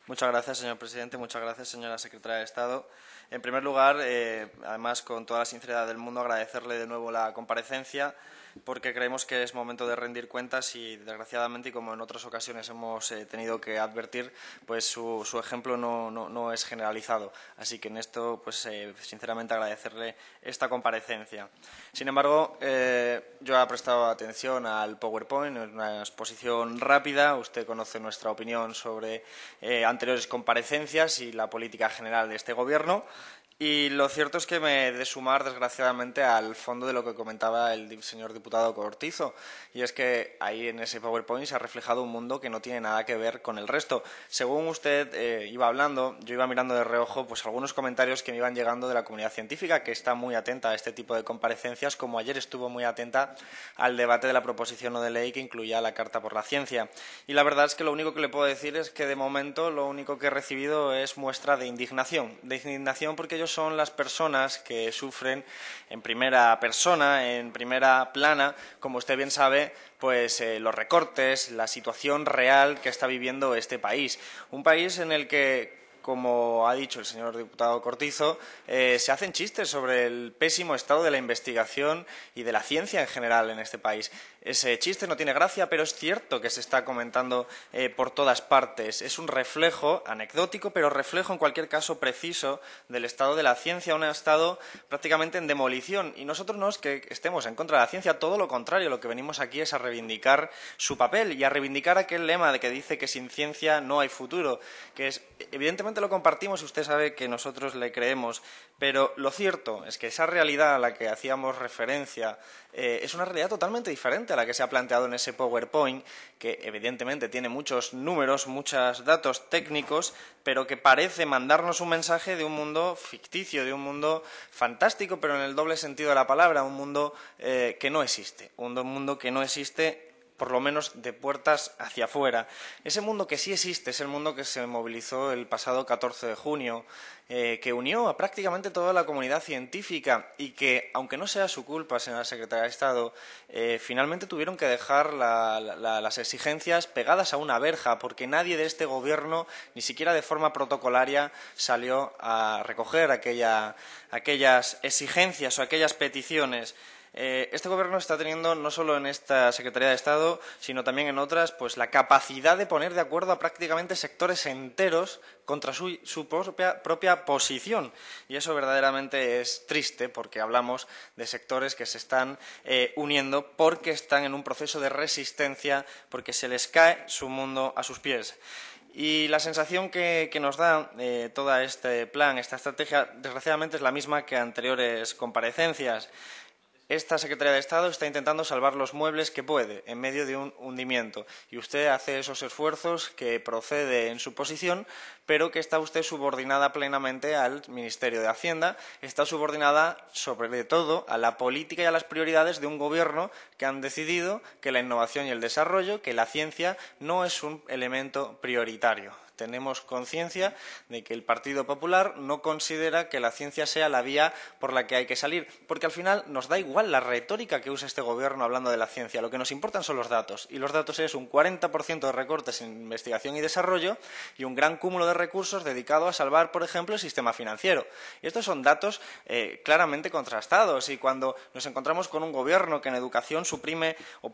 Muchas gracias, señor presidente. Muchas gracias, señora secretaria de Estado. En primer lugar, además, con toda la sinceridad del mundo, agradecerle de nuevo la comparecencia, porque creemos que es momento de rendir cuentas y, desgraciadamente, y como en otras ocasiones hemos tenido que advertir, pues su ejemplo no es generalizado. Así que en esto, pues sinceramente, agradecerle esta comparecencia. Sin embargo, yo he prestado atención al PowerPoint, es una exposición rápida. Usted conoce nuestra opinión sobre anteriores comparecencias y la política general de este Gobierno. Y lo cierto es que me he de sumar, desgraciadamente, al fondo de lo que comentaba el señor diputado Cortizo. Y es que ahí en ese PowerPoint se ha reflejado un mundo que no tiene nada que ver con el resto. Según usted iba hablando, yo iba mirando de reojo pues algunos comentarios que me iban llegando de la comunidad científica, que está muy atenta a este tipo de comparecencias, como ayer estuvo muy atenta al debate de la proposición no de ley que incluía la Carta por la Ciencia. Y la verdad es que lo único que le puedo decir es que, de momento, lo único que he recibido es muestra de indignación porque ellos son las personas que sufren en primera persona, en primera plana, como usted bien sabe, pues los recortes, la situación real que está viviendo este país. Un país en el que, como ha dicho el señor diputado Cortizo, se hacen chistes sobre el pésimo estado de la investigación y de la ciencia en general en este país. Ese chiste no tiene gracia, pero es cierto que se está comentando por todas partes. Es un reflejo anecdótico, pero reflejo en cualquier caso preciso del estado de la ciencia, un estado prácticamente en demolición. Y nosotros no es que estemos en contra de la ciencia, todo lo contrario. Lo que venimos aquí es a reivindicar su papel y a reivindicar aquel lema de que dice que sin ciencia no hay futuro, que es, evidentemente lo compartimos y usted sabe que nosotros le creemos, pero lo cierto es que esa realidad a la que hacíamos referencia es una realidad totalmente diferente a la que se ha planteado en ese PowerPoint, que evidentemente tiene muchos números, muchos datos técnicos, pero que parece mandarnos un mensaje de un mundo ficticio, de un mundo fantástico, pero en el doble sentido de la palabra, un mundo que no existe, un mundo que no existe, por lo menos de puertas hacia afuera. Ese mundo que sí existe es el mundo que se movilizó el pasado 14 de junio, que unió a prácticamente toda la comunidad científica y que, aunque no sea su culpa, señora secretaria de Estado, finalmente tuvieron que dejar las exigencias pegadas a una verja, porque nadie de este Gobierno, ni siquiera de forma protocolaria, salió a recoger aquellas exigencias o aquellas peticiones. Este Gobierno está teniendo, no solo en esta Secretaría de Estado, sino también en otras, pues la capacidad de poner de acuerdo a prácticamente sectores enteros contra su propia posición. Y eso verdaderamente es triste, porque hablamos de sectores que se están uniendo porque están en un proceso de resistencia, porque se les cae su mundo a sus pies. Y la sensación que nos da todo este plan, esta estrategia, desgraciadamente es la misma que anteriores comparecencias. Esta Secretaría de Estado está intentando salvar los muebles que puede en medio de un hundimiento y usted hace esos esfuerzos que procede en su posición, pero que está usted subordinada plenamente al Ministerio de Hacienda, está subordinada sobre todo a la política y a las prioridades de un Gobierno que han decidido que la innovación y el desarrollo, que la ciencia no es un elemento prioritario. Tenemos conciencia de que el Partido Popular no considera que la ciencia sea la vía por la que hay que salir, porque al final nos da igual la retórica que usa este Gobierno hablando de la ciencia. Lo que nos importan son los datos, y los datos es un 40% de recortes en investigación y desarrollo y un gran cúmulo de recursos dedicado a salvar, por ejemplo, el sistema financiero. Y estos son datos claramente contrastados, y cuando nos encontramos con un Gobierno que en educación suprime o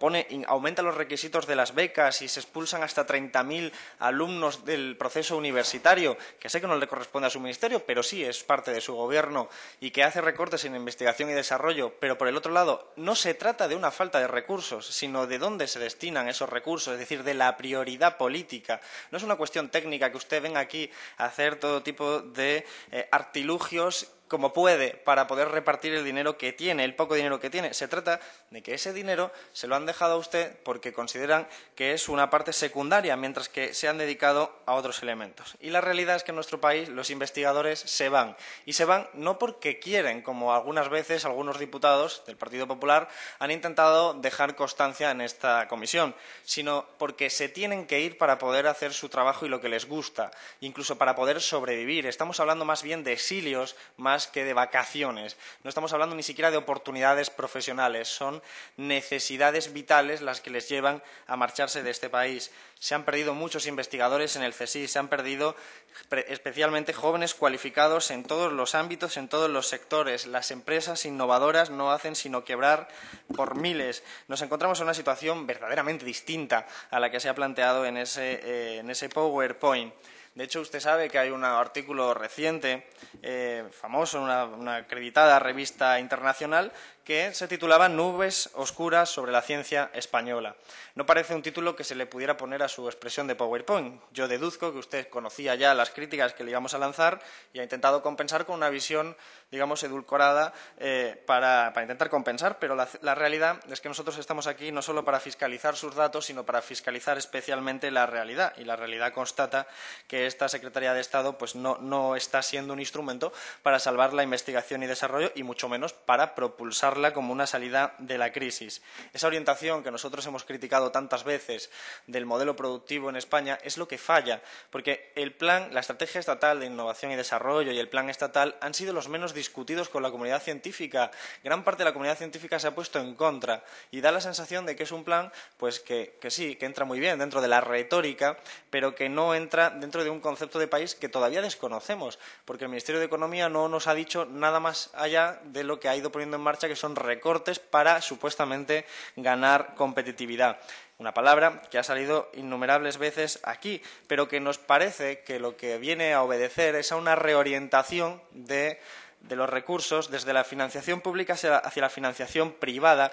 aumenta los requisitos de las becas y se expulsan hasta 30.000 alumnos del proceso universitario, que sé que no le corresponde a su ministerio, pero sí es parte de su Gobierno, y que hace recortes en investigación y desarrollo, pero por el otro lado no se trata de una falta de recursos, sino de dónde se destinan esos recursos, es decir, de la prioridad política. No es una cuestión técnica que usted venga aquí a hacer todo tipo de artilugios como puede para poder repartir el dinero que tiene, el poco dinero que tiene. Se trata de que ese dinero se lo han dejado a usted porque consideran que es una parte secundaria, mientras que se han dedicado a otros elementos. Y la realidad es que en nuestro país los investigadores se van. Y se van no porque quieren, como algunas veces algunos diputados del Partido Popular han intentado dejar constancia en esta comisión, sino porque se tienen que ir para poder hacer su trabajo y lo que les gusta, incluso para poder sobrevivir. Estamos hablando más bien de exilios, más más que de vacaciones. No estamos hablando ni siquiera de oportunidades profesionales, son necesidades vitales las que les llevan a marcharse de este país. Se han perdido muchos investigadores en el CSIC, se han perdido especialmente jóvenes cualificados en todos los ámbitos, en todos los sectores. Las empresas innovadoras no hacen sino quebrar por miles. Nos encontramos en una situación verdaderamente distinta a la que se ha planteado en ese PowerPoint. De hecho, usted sabe que hay un artículo reciente, famoso, una acreditada revista internacional, que se titulaba Nubes oscuras sobre la ciencia española. No parece un título que se le pudiera poner a su expresión de PowerPoint. Yo deduzco que usted conocía ya las críticas que le íbamos a lanzar y ha intentado compensar con una visión, digamos, edulcorada para intentar compensar, pero la realidad es que nosotros estamos aquí no solo para fiscalizar sus datos, sino para fiscalizar especialmente la realidad. Y la realidad constata que esta Secretaría de Estado pues, no está siendo un instrumento para salvar la investigación y desarrollo y mucho menos para propulsarla como una salida de la crisis. Esa orientación que nosotros hemos criticado tantas veces del modelo productivo en España es lo que falla, porque el plan, la estrategia estatal de innovación y desarrollo y el plan estatal han sido los menos discutidos con la comunidad científica. Gran parte de la comunidad científica se ha puesto en contra y da la sensación de que es un plan pues que sí, que entra muy bien dentro de la retórica, pero que no entra dentro de un concepto de país que todavía desconocemos, porque el Ministerio de Economía no nos ha dicho nada más allá de lo que ha ido poniendo en marcha, que son recortes para supuestamente ganar competitividad. Una palabra que ha salido innumerables veces aquí, pero que nos parece que lo que viene a obedecer es a una reorientación de los recursos desde la financiación pública hacia la financiación privada,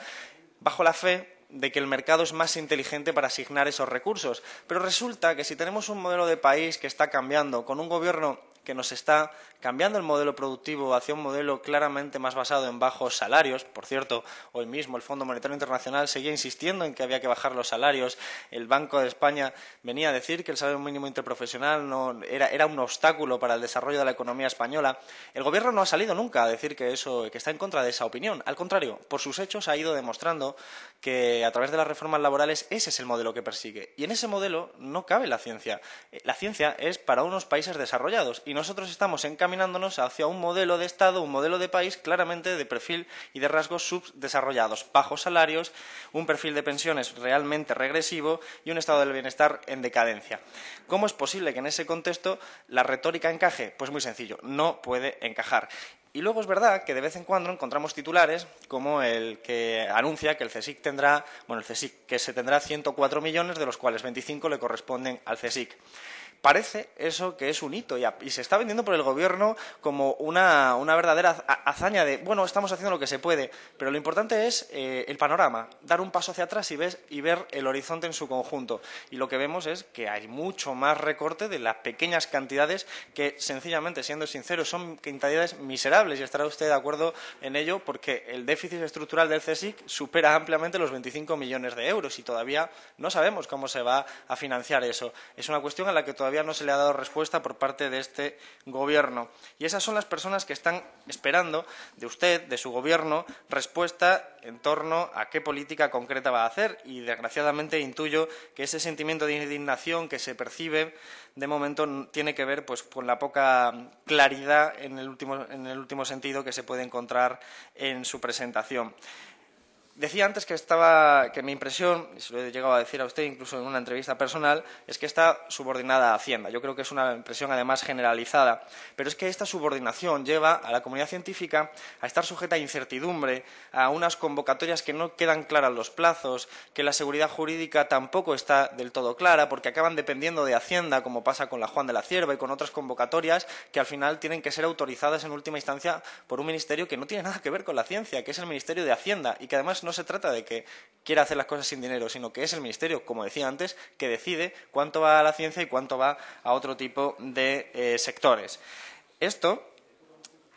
bajo la fe de que el mercado es más inteligente para asignar esos recursos. Pero resulta que si tenemos un modelo de país que está cambiando, con un gobierno que nos está cambiando el modelo productivo hacia un modelo claramente más basado en bajos salarios. Por cierto, hoy mismo el Fondo Monetario Internacional seguía insistiendo en que había que bajar los salarios. El Banco de España venía a decir que el salario mínimo interprofesional era un obstáculo para el desarrollo de la economía española. El Gobierno no ha salido nunca a decir que está en contra de esa opinión. Al contrario, por sus hechos ha ido demostrando que a través de las reformas laborales ese es el modelo que persigue. Y en ese modelo no cabe la ciencia. La ciencia es para unos países desarrollados y nosotros estamos encaminándonos hacia un modelo de Estado, un modelo de país claramente de perfil y de rasgos subdesarrollados, bajos salarios, un perfil de pensiones realmente regresivo y un estado del bienestar en decadencia. ¿Cómo es posible que en ese contexto la retórica encaje? Pues muy sencillo, no puede encajar. Y luego es verdad que de vez en cuando encontramos titulares como el que anuncia que el CSIC tendrá, que se tendrá 104 millones, de los cuales 25 le corresponden al CSIC. Parece eso que es un hito y se está vendiendo por el Gobierno como una verdadera hazaña de, bueno, estamos haciendo lo que se puede, pero lo importante es el panorama, dar un paso hacia atrás y ver el horizonte en su conjunto. Y lo que vemos es que hay mucho más recorte de las pequeñas cantidades que, sencillamente, siendo sinceros, son cantidades miserables y estará usted de acuerdo en ello porque el déficit estructural del CSIC supera ampliamente los 25 millones de euros y todavía no sabemos cómo se va a financiar eso. Es una cuestión a la que todavía no se le ha dado respuesta por parte de este Gobierno. Y esas son las personas que están esperando de usted, de su Gobierno, respuesta en torno a qué política concreta va a hacer. Y, desgraciadamente, intuyo que ese sentimiento de indignación que se percibe, de momento, tiene que ver pues, con la poca claridad en el último sentido que se puede encontrar en su presentación. Decía antes que mi impresión, y se lo he llegado a decir a usted incluso en una entrevista personal, es que está subordinada a Hacienda. Yo creo que es una impresión además generalizada, pero es que esta subordinación lleva a la comunidad científica a estar sujeta a incertidumbre, a unas convocatorias que no quedan claras los plazos, que la seguridad jurídica tampoco está del todo clara, porque acaban dependiendo de Hacienda, como pasa con la Juan de la Cierva y con otras convocatorias que al final tienen que ser autorizadas en última instancia por un ministerio que no tiene nada que ver con la ciencia, que es el Ministerio de Hacienda, y que además no se trata de que quiera hacer las cosas sin dinero, sino que es el Ministerio, como decía antes, que decide cuánto va a la ciencia y cuánto va a otro tipo de sectores. Esto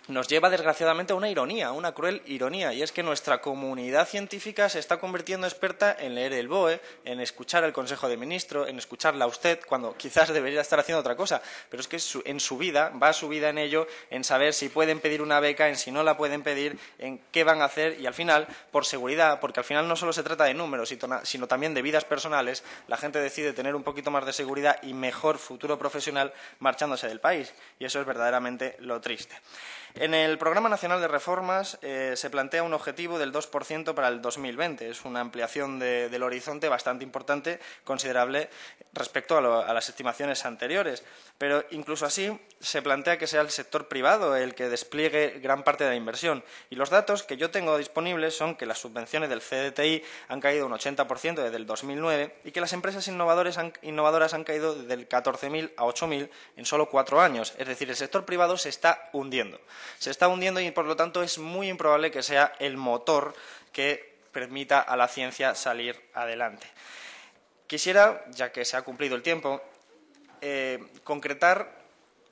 nos lleva, desgraciadamente, a una ironía, a una cruel ironía, y es que nuestra comunidad científica se está convirtiendo experta en leer el BOE, en escuchar al Consejo de Ministros, en escucharla a usted, cuando quizás debería estar haciendo otra cosa, pero es que en su vida, va su vida en ello, en saber si pueden pedir una beca, en si no la pueden pedir, en qué van a hacer, y al final, por seguridad, porque al final no solo se trata de números, sino también de vidas personales, la gente decide tener un poquito más de seguridad y mejor futuro profesional marchándose del país, y eso es verdaderamente lo triste. En el Programa Nacional de Reformas se plantea un objetivo del 2% para el 2020. Es una ampliación del horizonte bastante importante, considerable respecto a las estimaciones anteriores. Pero incluso así se plantea que sea el sector privado el que despliegue gran parte de la inversión. Y los datos que yo tengo disponibles son que las subvenciones del CDTI han caído un 80% desde el 2009 y que las empresas innovadoras han caído del 14.000 a 8.000 en solo 4 años. Es decir, el sector privado se está hundiendo. Se está hundiendo y, por lo tanto, es muy improbable que sea el motor que permita a la ciencia salir adelante. Quisiera, ya que se ha cumplido el tiempo, concretar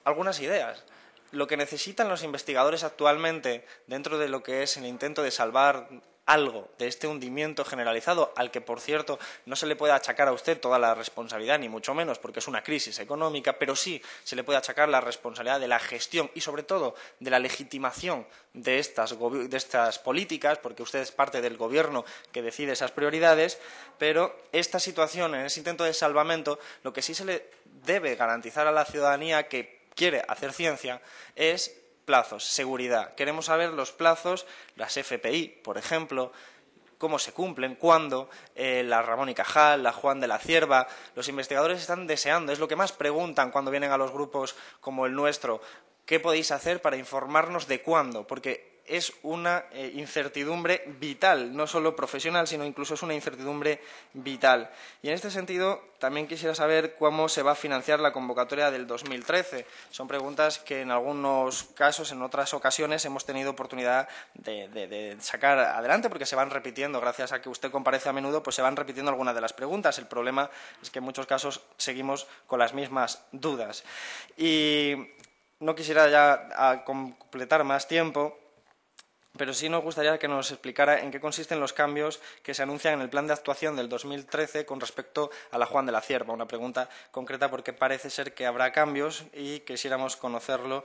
algunas ideas. Lo que necesitan los investigadores actualmente, dentro de lo que es el intento de salvar algo de este hundimiento generalizado, al que, por cierto, no se le puede achacar a usted toda la responsabilidad, ni mucho menos, porque es una crisis económica, pero sí se le puede achacar la responsabilidad de la gestión y, sobre todo, de la legitimación de estas políticas, porque usted es parte del gobierno que decide esas prioridades, pero esta situación, en ese intento de salvamento, lo que sí se le debe garantizar a la ciudadanía que quiere hacer ciencia es plazos, seguridad. Queremos saber los plazos, las FPI, por ejemplo, cómo se cumplen, cuándo, la Ramón y Cajal, la Juan de la Cierva. Los investigadores están deseando, es lo que más preguntan cuando vienen a los grupos como el nuestro. ¿Qué podéis hacer para informarnos de cuándo? Porque es una incertidumbre vital, no solo profesional, sino incluso es una incertidumbre vital. Y en este sentido, también quisiera saber cómo se va a financiar la convocatoria del 2013. Son preguntas que en algunos casos, en otras ocasiones, hemos tenido oportunidad de sacar adelante, porque se van repitiendo, gracias a que usted comparece a menudo, pues se van repitiendo algunas de las preguntas. El problema es que en muchos casos seguimos con las mismas dudas. Y no quisiera ya completar más tiempo, pero sí nos gustaría que nos explicara en qué consisten los cambios que se anuncian en el plan de actuación del 2013 con respecto a la Juan de la Cierva. Una pregunta concreta porque parece ser que habrá cambios y quisiéramos conocerlo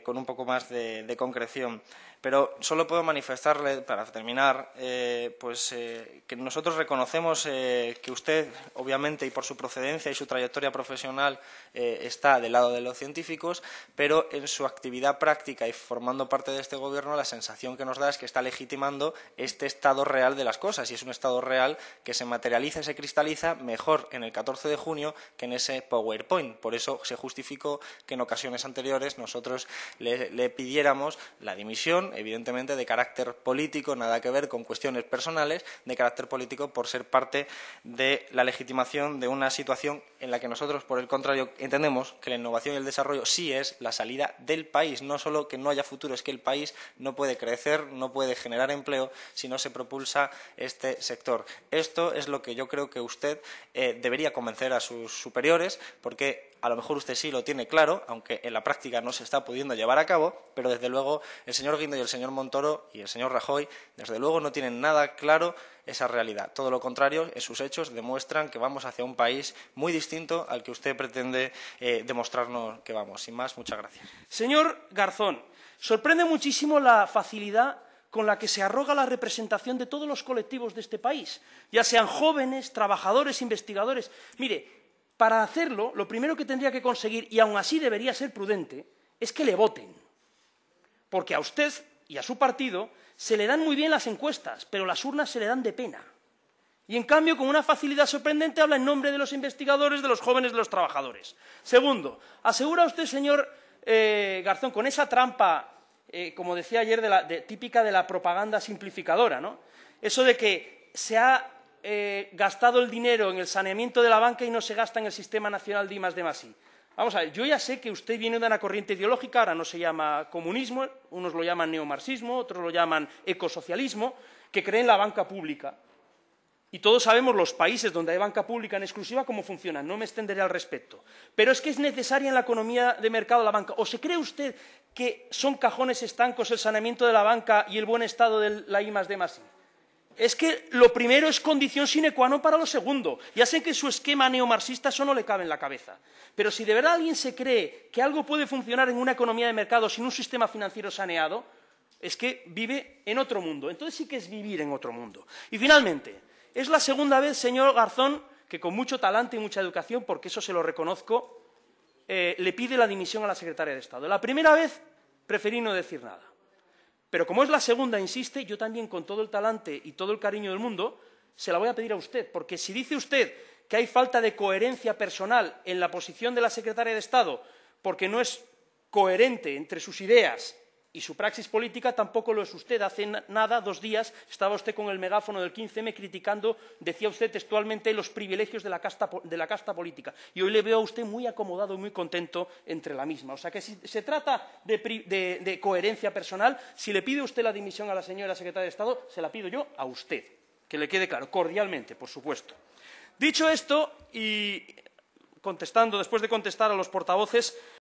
con un poco más de concreción. Pero solo puedo manifestarle, para terminar, que nosotros reconocemos que usted, obviamente, y por su procedencia y su trayectoria profesional, está del lado de los científicos, pero en su actividad práctica y formando parte de este Gobierno, la sensación que nos da es que está legitimando este estado real de las cosas, y es un estado real que se materializa y se cristaliza mejor en el 14 de junio que en ese PowerPoint. Por eso se justificó que en ocasiones anteriores nosotros le pidiéramos la dimisión, evidentemente de carácter político, nada que ver con cuestiones personales, de carácter político por ser parte de la legitimación de una situación en la que nosotros, por el contrario, entendemos que la innovación y el desarrollo sí es la salida del país, no solo que no haya futuro, es que el país no puede crecer, no puede generar empleo si no se propulsa este sector. Esto es lo que yo creo que usted debería convencer a sus superiores, porque a lo mejor usted sí lo tiene claro, aunque en la práctica no se está pudiendo llevar a cabo, pero desde luego el señor Guindo y el señor Montoro y el señor Rajoy, desde luego no tienen nada claro esa realidad. Todo lo contrario, en sus hechos demuestran que vamos hacia un país muy distinto al que usted pretende demostrarnos que vamos. Sin más, muchas gracias. Señor Garzón, sorprende muchísimo la facilidad con la que se arroga la representación de todos los colectivos de este país, ya sean jóvenes, trabajadores, investigadores. Mire, para hacerlo, lo primero que tendría que conseguir, y aun así debería ser prudente, es que le voten. Porque a usted y a su partido se le dan muy bien las encuestas, pero las urnas se le dan de pena. Y, en cambio, con una facilidad sorprendente, habla en nombre de los investigadores, de los jóvenes, de los trabajadores. Segundo, asegura usted, señor Garzón, con esa trampa, como decía ayer, típica de la propaganda simplificadora, ¿no? Eso de que se ha gastado el dinero en el saneamiento de la banca y no se gasta en el Sistema Nacional de I+D+I. Vamos a ver, yo ya sé que usted viene de una corriente ideológica, ahora no se llama comunismo, unos lo llaman neomarxismo, otros lo llaman ecosocialismo, que cree en la banca pública. Y todos sabemos los países donde hay banca pública en exclusiva cómo funcionan, no me extenderé al respecto. Pero es que es necesaria en la economía de mercado la banca. ¿O se cree usted que son cajones estancos el saneamiento de la banca y el buen estado de la I+D+I? Es que lo primero es condición sine qua non para lo segundo. Ya sé que su esquema neomarxista eso no le cabe en la cabeza. Pero si de verdad alguien se cree que algo puede funcionar en una economía de mercado sin un sistema financiero saneado, es que vive en otro mundo. Entonces sí que es vivir en otro mundo. Y finalmente, es la segunda vez, señor Garzón, que con mucho talante y mucha educación, porque eso se lo reconozco, le pide la dimisión a la secretaria de Estado. La primera vez preferí no decir nada. Pero como es la segunda, insiste, yo también, con todo el talante y todo el cariño del mundo, se la voy a pedir a usted, porque si dice usted que hay falta de coherencia personal en la posición de la secretaria de Estado, porque no es coherente entre sus ideas y su praxis política, tampoco lo es usted. Hace nada, 2 días, estaba usted con el megáfono del 15M criticando, decía usted textualmente, los privilegios de la casta política. Y hoy le veo a usted muy acomodado y muy contento entre la misma. O sea que si se trata de coherencia personal, si le pide usted la dimisión a la señora secretaria de Estado, se la pido yo a usted. Que le quede claro, cordialmente, por supuesto. Dicho esto, y después de contestar a los portavoces,